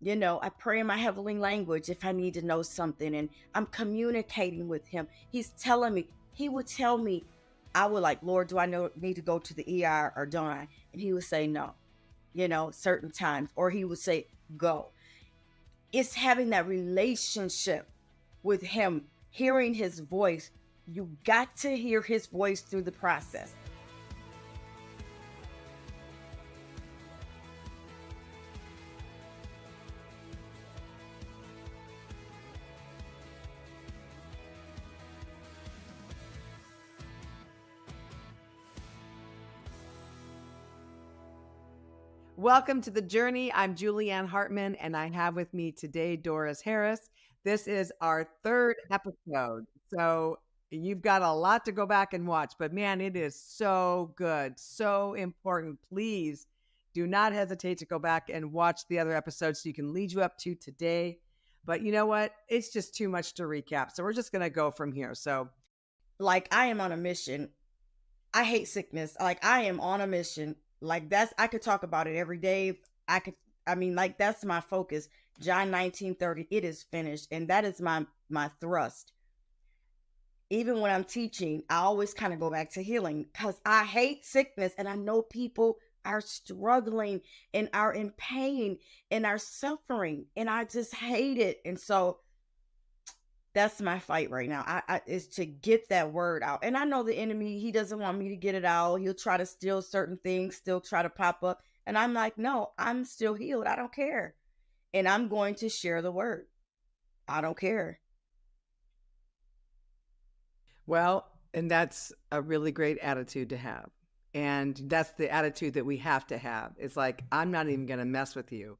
I pray in my heavenly language if I need to know something, and I'm communicating with him. He's telling me, he would tell me, I would like, Lord, do I need to go to the ER or don't I? And he would say no, certain times, or he would say go. It's having that relationship with him, hearing his voice. You got to hear his voice through the process. Welcome to the journey. I'm Julieann Hartman, and I have with me today Doris Harris. This is our third episode, so you've got a lot to go back and watch, but man, it is so good, so important. Please do not hesitate to go back and watch the other episodes so you can lead you up to today. But you know what? It's just too much to recap, so we're just going to go from here. So, like, I am on a mission. I hate sickness. Like, I am on a mission. Like, I could talk about it every day. Like, that's my focus. John 19:30, it is finished. And that is my thrust. Even when I'm teaching, I always kind of go back to healing because I hate sickness. And I know people are struggling and are in pain and are suffering. And I just hate it. And so that's my fight right now. Is to get that word out. And I know the enemy, he doesn't want me to get it out. He'll try to steal certain things, still try to pop up. And I'm like, no, I'm still healed. I don't care. And I'm going to share the word. I don't care. well, and that's a really great attitude to have. And that's the attitude that we have to have. It's like, I'm not even going to mess with you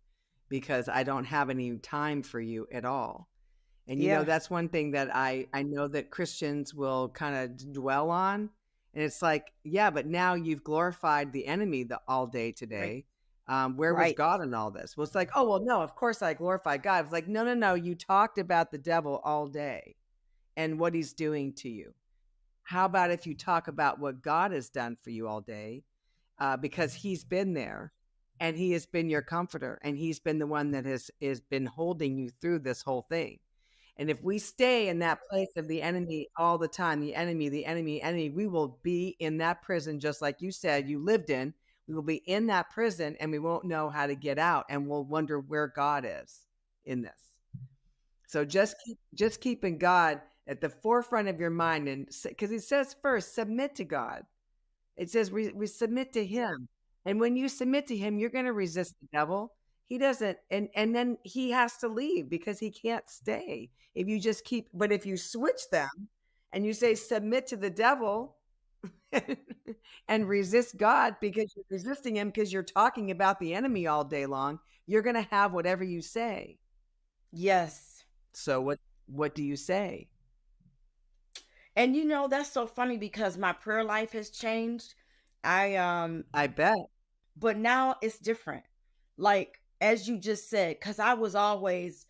because I don't have any time for you at all. And that's one thing that I know that Christians will kind of dwell on. And it's like, yeah, but now you've glorified the enemy all day today. Where was God in all this? Well, it's like, oh, well, no, of course I glorify God. It's like, no. You talked about the devil all day and what he's doing to you. How about if you talk about what God has done for you all day? Because he's been there and he has been your comforter and he's been the one that has been holding you through this whole thing. And if we stay in that place of the enemy all the time, the enemy, we will be in that prison, just like you said, you lived in. We will be in that prison and we won't know how to get out and we'll wonder where God is in this. So just keeping God at the forefront of your mind, and because it says first, submit to God. It says we submit to him. And when you submit to him, you're going to resist the devil. He doesn't, and then he has to leave because he can't stay. If you just but if you switch them and you say submit to the devil and resist God because you're resisting him because you're talking about the enemy all day long, you're going to have whatever you say. Yes. So what do you say? And that's so funny because my prayer life has changed. I bet. But now it's different. Like, as you just said, because I was always,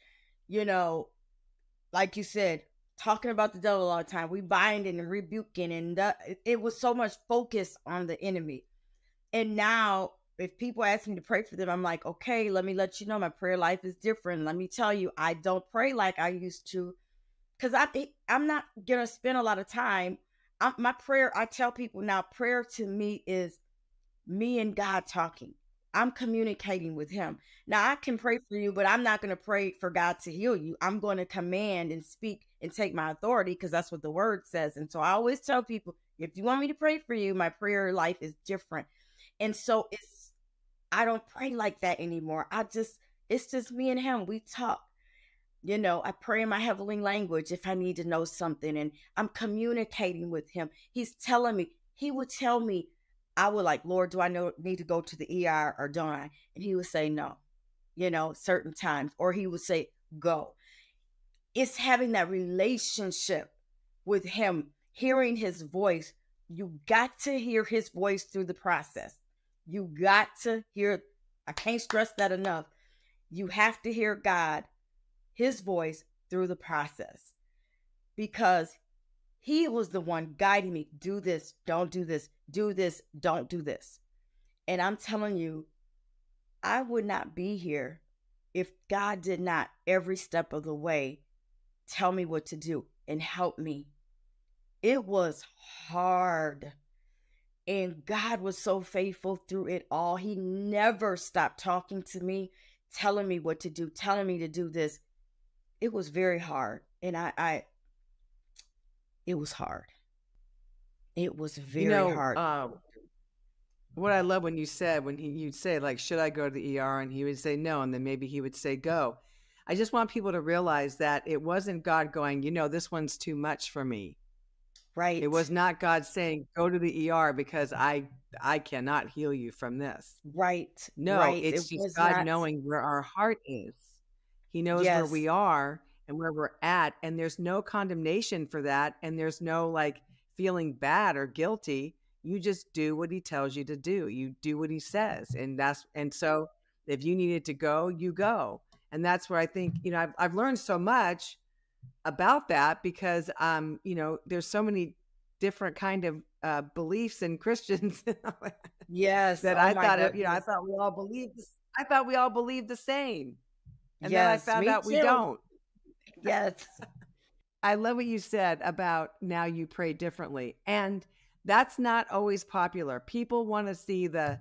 like you said, talking about the devil all the time. We binding and rebuking, and it was so much focus on the enemy. And now, if people ask me to pray for them, I'm like, okay, let me let you know my prayer life is different. Let me tell you, I don't pray like I used to, because I'm not gonna spend a lot of time. My prayer, I tell people now, prayer to me is me and God talking. I'm communicating with him. Now I can pray for you, but I'm not going to pray for God to heal you. I'm going to command and speak and take my authority because that's what the word says. And so I always tell people, if you want me to pray for you, my prayer life is different. And so I don't pray like that anymore. It's just me and him. We talk. I pray in my heavenly language if I need to know something, and I'm communicating with him. He's telling me, he would tell me, I would like, Lord, do I need to go to the ER or don't I? And he would say no, certain times, or he would say go. It's having that relationship with him, hearing his voice. You got to hear his voice through the process. You got to hear, I can't stress that enough. You have to hear God, his voice through the process, because he was the one guiding me. Do this, don't do this, do this, don't do this. And I'm telling you, I would not be here if God did not every step of the way tell me what to do and help me. It was hard. And God was so faithful through it all. He never stopped talking to me, telling me what to do, telling me to do this. It was very hard. And it was hard. It was You very know, hard. what I love when you said, you'd say, like, should I go to the ER? And he would say no. And then maybe he would say go. I just want people to realize that it wasn't God going, this one's too much for me. Right. It was not God saying, go to the ER because I cannot heal you from this. Right. No, Right. it's It just was God not. knowing where our heart is. He knows where Yes. we are and where we're at. And there's no condemnation for that. And there's no like feeling bad or guilty. You just do what he tells you to do. You do what he says. And so if you needed to go, you go. And that's where I think, I've learned so much about that because, there's so many different kind of beliefs in Christians Yes. that Oh I my thought, I goodness. thought we all believed this. I thought we all believed the same. And then I Yes. found Me out we too. don't. Yes. I love what you said about now you pray differently. And that's not always popular. People want to see the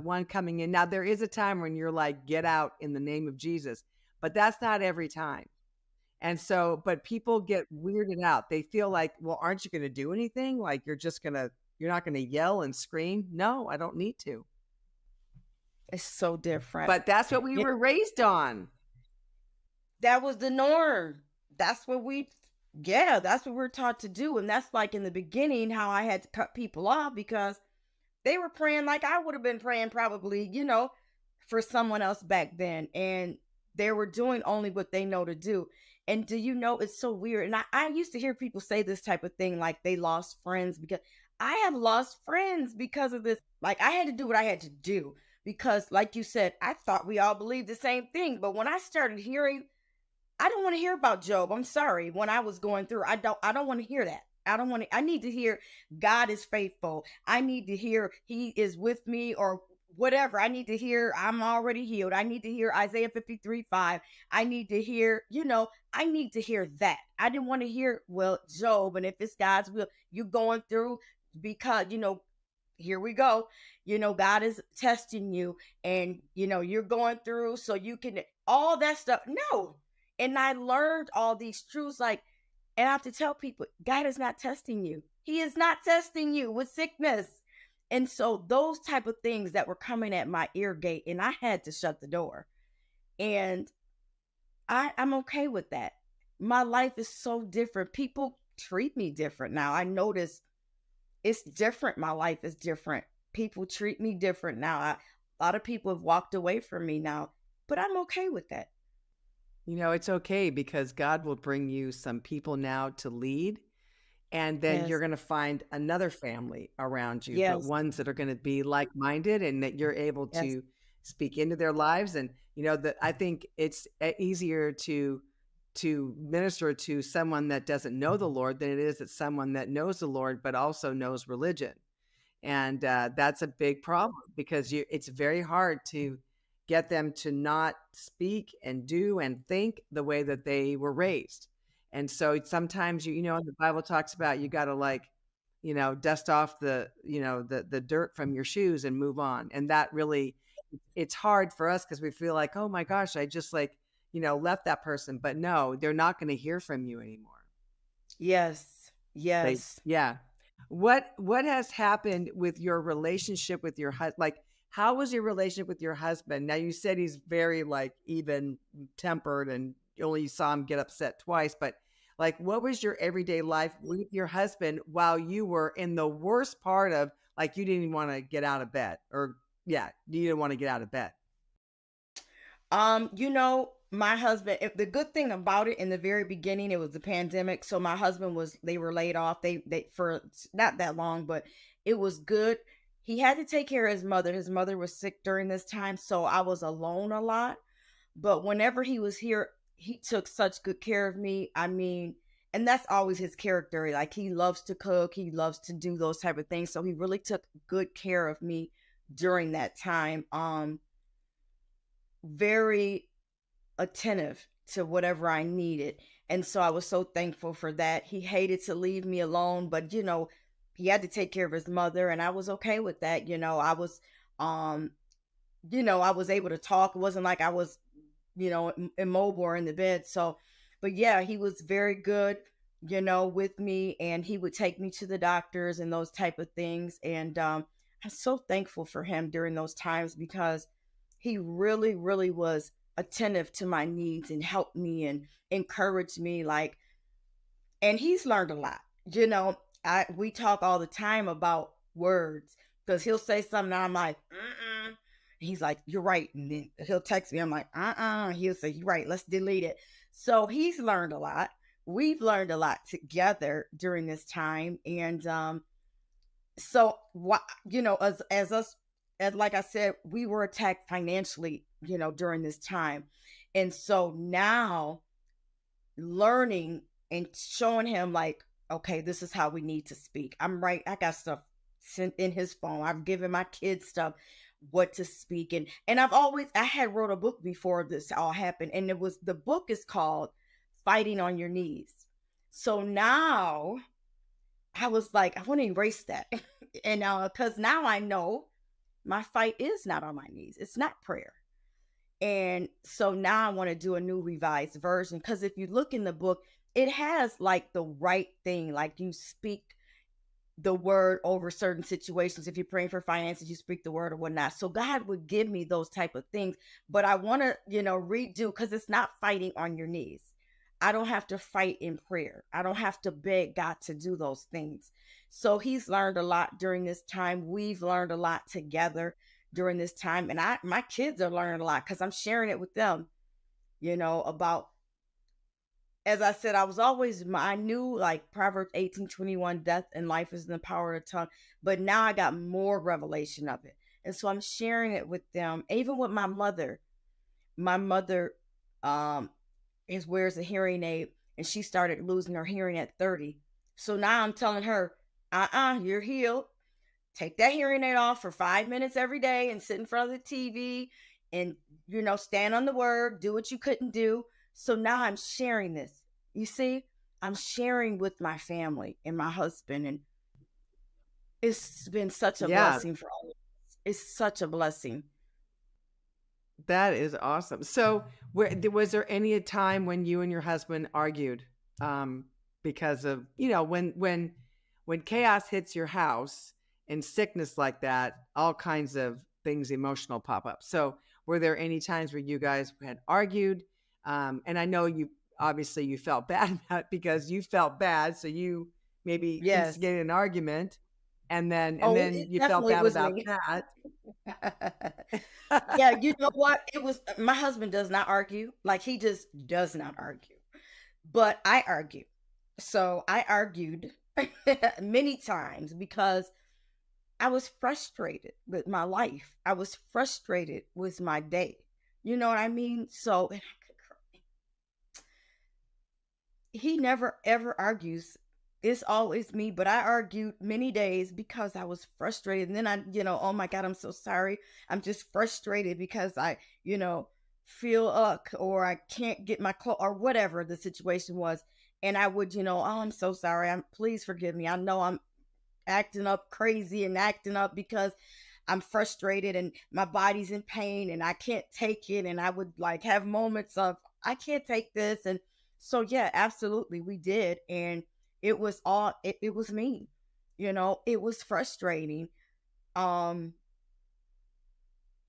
one coming in. Now there is a time when you're like, get out in the name of Jesus, but that's not every time. And so, but people get weirded out. They feel like, well, aren't you going to do anything? Like you're not going to yell and scream. No, I don't need to. It's so different. But that's what we were raised on. That was the norm. That's what that's what we're taught to do. And that's like in the beginning how I had to cut people off because they were praying like I would have been praying probably, for someone else back then. And they were doing only what they know to do. And do you know, it's so weird. And I used to hear people say this type of thing, like they lost friends because I have lost friends because of this. Like I had to do what I had to do because like you said, I thought we all believed the same thing. But when I started hearing, I don't want to hear about Job. I'm sorry. When I was going through, I don't want to hear that. I need to hear God is faithful. I need to hear he is with me or whatever. I need to hear I'm already healed. I need to hear Isaiah 53:5. I need to hear, I need to hear that. I didn't want to hear, well, Job, and if it's God's will, you going through because, here we go. God is testing you and, you're going through so you can, all that stuff. No. And I learned all these truths, and I have to tell people, God is not testing you. He is not testing you with sickness. And so those type of things that were coming at my ear gate, and I had to shut the door. And I'm okay with that. My life is so different. People treat me different now. I notice it's different. My life is different. People treat me different now. A lot of people have walked away from me now, but I'm okay with that. It's okay because God will bring you some people now to lead. And then you're going to find another family around you, but ones that are going to be like-minded and that you're able to speak into their lives. And, I think it's easier to minister to someone that doesn't know the Lord than it is at someone that knows the Lord, but also knows religion. And that's a big problem because it's very hard to get them to not speak and do and think the way that they were raised. And so sometimes the Bible talks about you got to dust off the dirt from your shoes and move on. And that really, it's hard for us because we feel like, oh my gosh, I just left that person. But no, they're not going to hear from you anymore. Yes. Yeah. What has happened with your relationship with your husband? Like, how was your relationship with your husband? Now you said he's very even tempered and you only saw him get upset twice, but what was your everyday life with your husband while you were in the worst part of you didn't even want to get out of bed you didn't want to get out of bed? My husband, the good thing about it in the very beginning, it was the pandemic. So my husband they were laid off. They for not that long, but it was good. He had to take care of his mother. His mother was sick during this time. So I was alone a lot. But whenever he was here, he took such good care of me. I mean, and that's always his character. He loves to cook. He loves to do those type of things. So he really took good care of me during that time. very attentive to whatever I needed. And so I was so thankful for that. He hated to leave me alone, but he had to take care of his mother, and I was okay with that. Um I was able to talk. It wasn't like I was, immobile or in the bed. So, but yeah, he was very good, with me, and he would take me to the doctors and those type of things. And I'm so thankful for him during those times because he really, really was attentive to my needs and helped me and encouraged me. Like, and he's learned a lot. We talk all the time about words because he'll say something and I'm like, mm-mm. He's like, you're right. And then he'll text me. I'm like, He'll say, you're right. Let's delete it. So he's learned a lot. We've learned a lot together during this time. And so what, as us, as like I said, we were attacked financially, during this time. And so now learning and showing him like, okay, this is how we need to speak. I got stuff sent in his phone. I've given my kids stuff what to speak. And I had wrote a book before this all happened, and the book is called Fighting on Your Knees. So now I was like, I want to erase that. And because now I know my fight is not on my knees. It's not prayer. And so now I want to do a new revised version because if you look in the book, it has like the right thing. Like you speak the word over certain situations. If you're praying for finances, you speak the word or whatnot. So God would give me those type of things. But I want to, redo because it's not fighting on your knees. I don't have to fight in prayer. I don't have to beg God to do those things. So he's learned a lot during this time. We've learned a lot together during this time. And my kids are learning a lot because I'm sharing it with them, about, as I said, I knew like Proverbs 18:21, death and life is in the power of the tongue. But now I got more revelation of it. And so I'm sharing it with them, even with my mother. My mother wears a hearing aid, and she started losing her hearing at 30. So now I'm telling her, you're healed. Take that hearing aid off for 5 minutes every day and sit in front of the TV and, stand on the word, do what you couldn't do. So now I'm sharing this. You see, I'm sharing with my family and my husband, and it's been such a Yeah, blessing for all of us. It's such a blessing. that is awesome. So, was there any time when you and your husband argued because of, when chaos hits your house and sickness like that, all kinds of things emotional pop up. So, were there any times where you guys had argued? And I know obviously you felt bad about it because you felt bad, so you maybe Yes. instigated an argument, and then It you felt definitely bad was about me. that. Yeah, you know what? It was my husband does not argue. Like he just does not argue. But I argue. So I argued many times because I was frustrated with my life. I was frustrated with my day. You know what I mean? So he never ever argues. It's always me, but I argued many days because I was frustrated. And then oh my God, I'm so sorry. I'm just frustrated because I, feel or I can't get my clothes or whatever the situation was. And I would, oh, I'm so sorry. Please forgive me. I know I'm acting up crazy and acting up because I'm frustrated and my body's in pain and I can't take it. And I would like have moments of, I can't take this. And so, yeah, absolutely, we did. And it was me, it was frustrating. Um,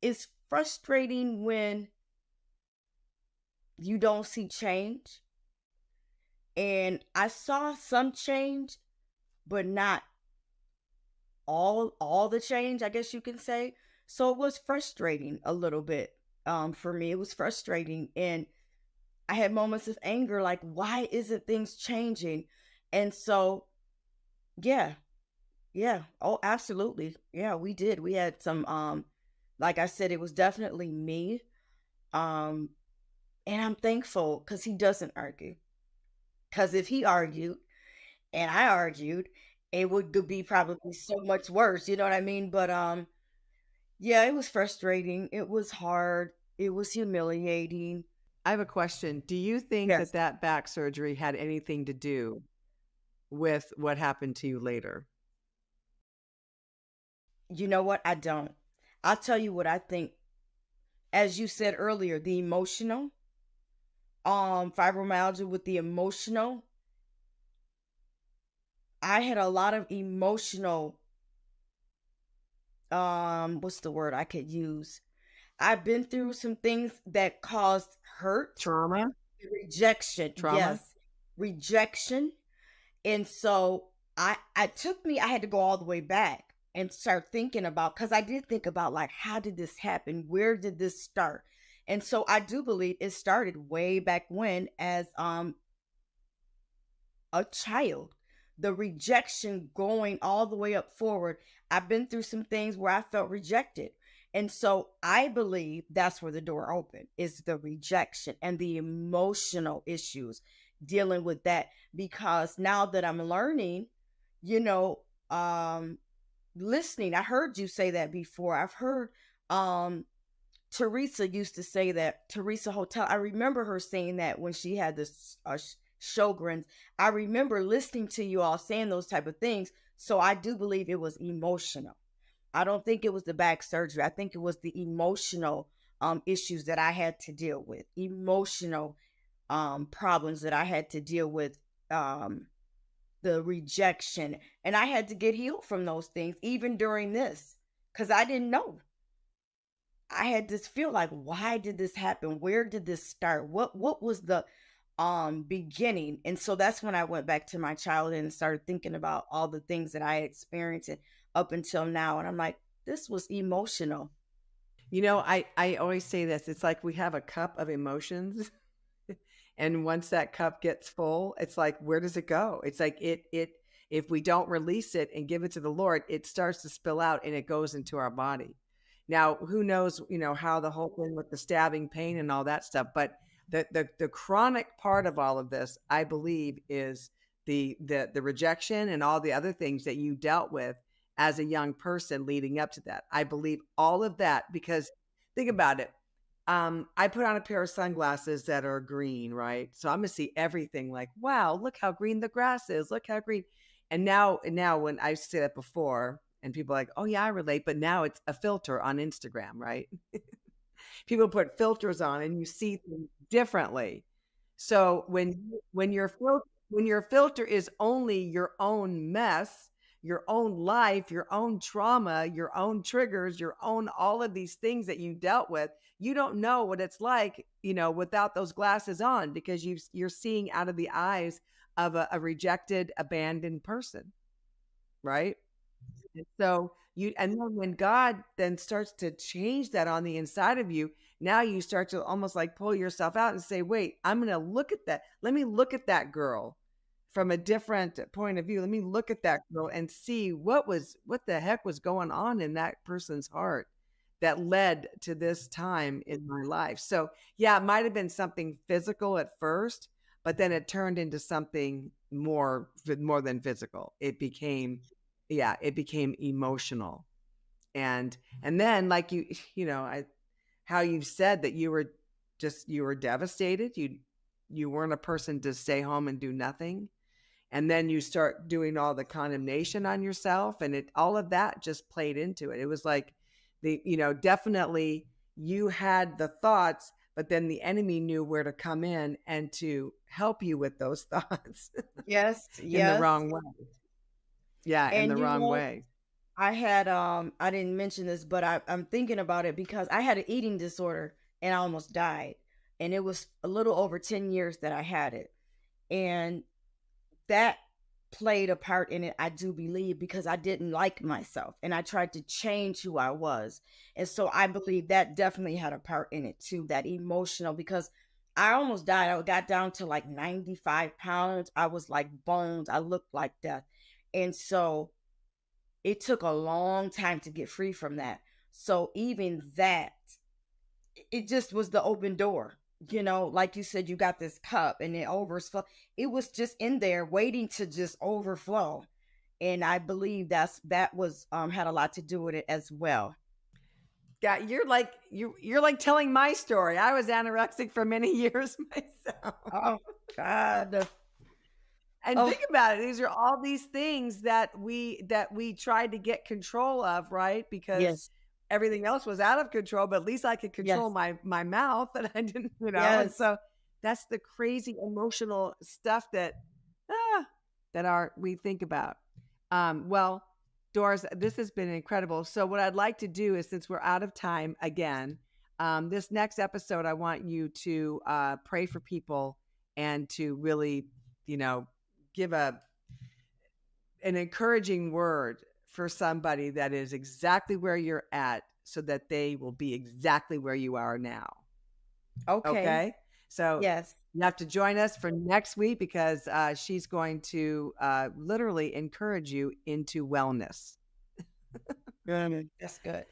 it's frustrating when you don't see change. And I saw some change, but not all the change, I guess you can say. So it was frustrating a little bit. For me, it was frustrating, and I had moments of anger, like why isn't things changing? And so, yeah, yeah, oh, absolutely, yeah, we did. We had some, like I said, it was definitely me. Um, and I'm thankful because he doesn't argue. Because if he argued and I argued, it would be probably so much worse. You know what I mean? But yeah, it was frustrating. It was hard. It was humiliating. I have a question. Do you think that Yes. that back surgery had anything to do with what happened to you later? You know what? I don't. I'll tell you what I think. As you said earlier, the emotional, fibromyalgia with the emotional, I had a lot of emotional, what's the word I could use? I've been through some things that caused hurt, Trauma? rejection. Trauma? Yes, rejection. And so I had to go all the way back and start thinking about, because I did think about, like, how did this happen? Where did this start? And so I do believe it started way back when, as a child. The rejection going all the way up forward. I've been through some things where I felt rejected. And so I believe that's where the door opened, is the rejection and the emotional issues dealing with that. Because now that I'm learning, you know, listening, I heard you say that before. I've heard Teresa used to say that, Teresa Hotel. I remember her saying that when she had this Sjogren's. I remember listening to you all saying those type of things. So I do believe it was emotional. I don't think it was the back surgery. I think it was the emotional issues that I had to deal with, emotional problems that I had to deal with, the rejection, and I had to get healed from those things even during this, because I didn't know. I had this feel like, why did this happen? Where did this start? What was the beginning? And so that's when I went back to my childhood and started thinking about all the things that I experienced up until now. And I'm like, this was emotional. You know, I always say this. It's like we have a cup of emotions. And once that cup gets full, it's like, where does it go? It's like if we don't release it and give it to the Lord, it starts to spill out and it goes into our body. Now, who knows, how the whole thing with the stabbing pain and all that stuff, but the chronic part of all of this, I believe, is the rejection and all the other things that you dealt with as a young person leading up to that. I believe all of that, because think about it. I put on a pair of sunglasses that are green, right? So I'm gonna see everything like, wow, look how green the grass is. Look how green. And now when I say that before, and people are like, oh yeah, I relate, but now it's a filter on Instagram, right? People put filters on and you see things differently. So when your filter is only your own mess, your own life, your own trauma, your own triggers, your own all of these things that you dealt with, you don't know what it's like, without those glasses on, because you're seeing out of the eyes of a rejected, abandoned person, right? So and then when God then starts to change that on the inside of you, now you start to almost like pull yourself out and say, wait, I'm going to look at that. Let me look at that girl from a different point of view. Let me look at that girl and see what the heck was going on in that person's heart that led to this time in my life. So yeah, it might have been something physical at first, but then it turned into something more than physical. It became emotional. And then, like how you've said that you were devastated. You weren't a person to stay home and do nothing. And then you start doing all the condemnation on yourself, and all of that just played into it. It was like definitely you had the thoughts, but then the enemy knew where to come in and to help you with those thoughts Yes, in the yes. wrong way. Yeah, in the And wrong way. I had I didn't mention this, but I'm thinking about it because I had an eating disorder and I almost died. And it was a little over 10 years that I had it. And that played a part in it, I do believe, because I didn't like myself and I tried to change who I was. And so I believe that definitely had a part in it too, that emotional, because I almost died. I got down to like 95 pounds. I was like bones. I looked like death. And so it took a long time to get free from that. So even that, it just was the open door. Like you said, you got this cup and it overflow. It was just in there waiting to just overflow. And I believe that was had a lot to do with it as well. Yeah, you're like telling my story. I was anorexic for many years myself. Oh God. And Oh think about it. These are all these things that we tried to get control of, right? Because yes, everything else was out of control, but at least I could control yes, my mouth and I didn't, and yes. so that's the crazy emotional stuff that we think about. Well, Doris, this has been incredible. So what I'd like to do is, since we're out of time again, this next episode, I want you to pray for people and to really, give an encouraging word for somebody that is exactly where you're at, so that they will be exactly where you are now. Okay. Okay. So Yes. you have to join us for next week, because she's going to literally encourage you into wellness. That's good.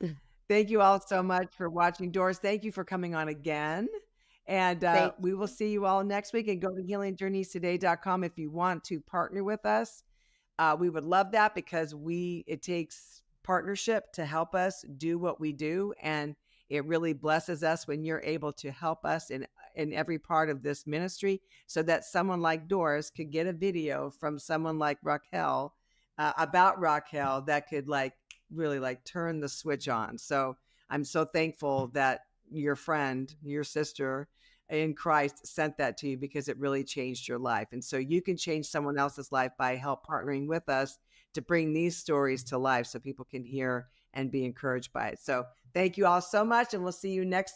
Thank you all so much for watching. Doris, thank you for coming on again. And Thank we will see you all next week. And go to healingjourneystoday.com if you want to partner with us. We would love that, because it takes partnership to help us do what we do. And it really blesses us when you're able to help us in every part of this ministry, so that someone like Doris could get a video from someone like Raquel about Raquel that could really turn the switch on. So I'm so thankful that your friend, your sister in Christ sent that to you, because it really changed your life. And so you can change someone else's life by partnering with us to bring these stories to life, so people can hear and be encouraged by it. So thank you all so much, and we'll see you next